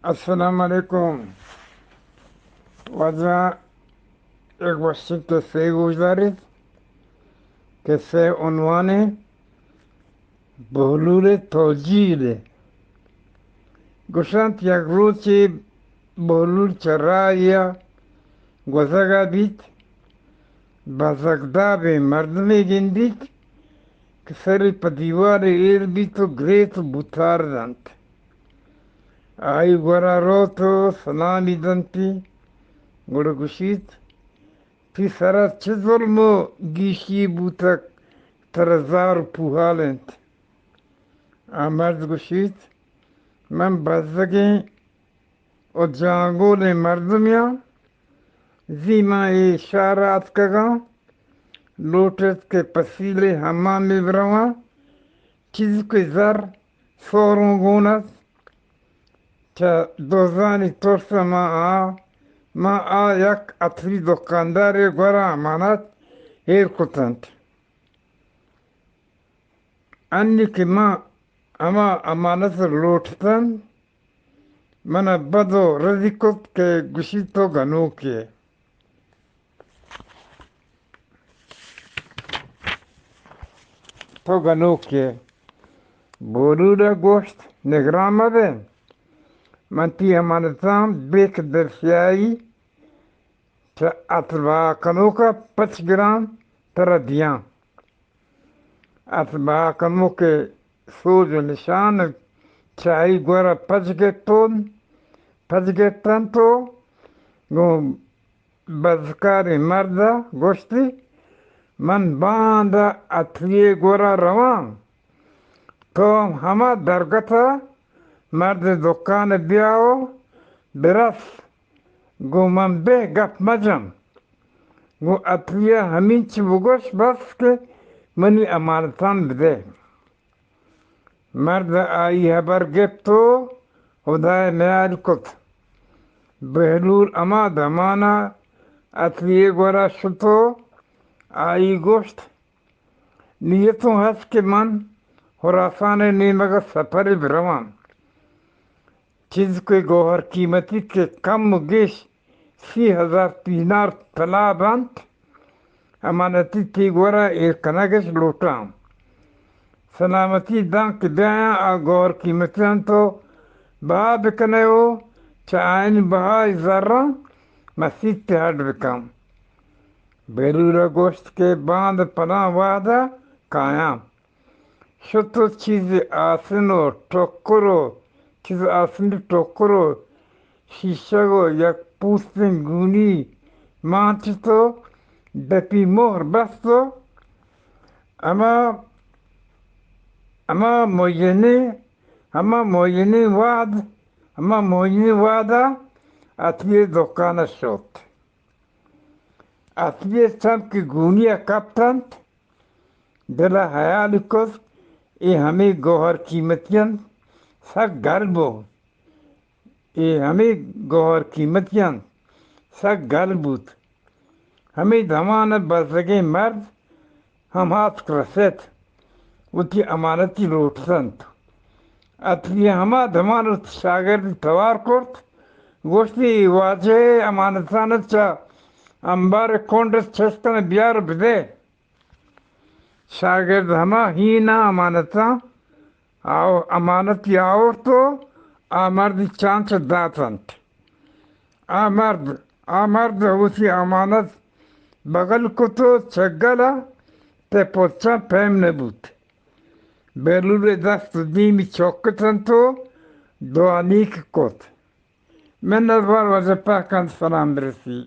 السلام علیکم. وضع ایک وقت سے گزارش کہ سے عنوان بحلول توجیه گوشند یک روزی بحلول چرایی گذگا بید بزرگدار مردمی گندید که سری پا دیوار ایر بیت و گریت و بوتار دند. آئی گورا رو تو سلامی دنتی گوڑا گوشید پی سرا چه ظلم و گیشی بوتا ترزار پوهالند. مرد گوشید من بزرگی و جانگول مردمیا زیما اشارات کگا لوٹت کے پسیلے حمامی بروا چیز کے زر سوروں گونت چا دوزانی ترسا ما یک اتری دکاندار گورا امانت ایر کتند. انی که ما اما امانت لوٹتن من بدو رضی کت که گوشی تو گنو که تو گنو که بولودا گوشت نگرامه ده من تی امانتام بیک درسیایی چه اتبا کنو کا 5 گرام ترا دیاں. اتبا کنو کے سوز و نشان چاہی گورا 5 گیتن تو گو بزکار مردا گوشتی من باندھا اتویے گورا روان تو ہما درگتا مرد دکان بیاو برس گو من بے گپ مجم گو اتویے ہمین چی بگوش بس کے منی امانتان بده. مرد آئی حبر گفتو خدای میال کت بهلول اما دمانا اتویے گورا شتو آئی گوشت نیتوں ہست کہ من خراسان نیمگا سفر بروان چیز کے گوہر قیمتی کے کم گیش 30,000 دینار طلا بند امانتی تی گورا ایک کنگش لوٹام سلامتی دان کے بیاں آ گوہر قیمتیاں تو بہا بکنے ہو چاہین بہا ذرہ مسیح تہاڈ بکام. بیرورا گوشت کے باندھ پناہ وعدہ قائم شتو چیز آسنو ٹوکرو چیز آسنی ٹوکرو شیشگو یک پوستن گونی مانچتو دپی مہر بستو اما موینی وعدہ اتوی دکان شد. اتوی سب کی گونیا کپتند دلا حیال کس ای ہمیں گوہر قیمتیاں سک گل بود ہمیں دمان بزرگی مرد ہم ہاتھ رسید وتی امانتی لوٹسند. اتوی ہما دمان شاگرد توار کرد گوشتی واجه امانتانت چا انبار کونڈس چستن بیار بده. شاگرد ہما ہینا امانتی آور تو آمردی چانچ داتند. آمرد ہوتی امانت بغل کتو چگلا تے پوچا پیم نبود. بیلول دست دیمی چوکتن تو دعانیک کت من نظر وجه پاکن سلام برسی.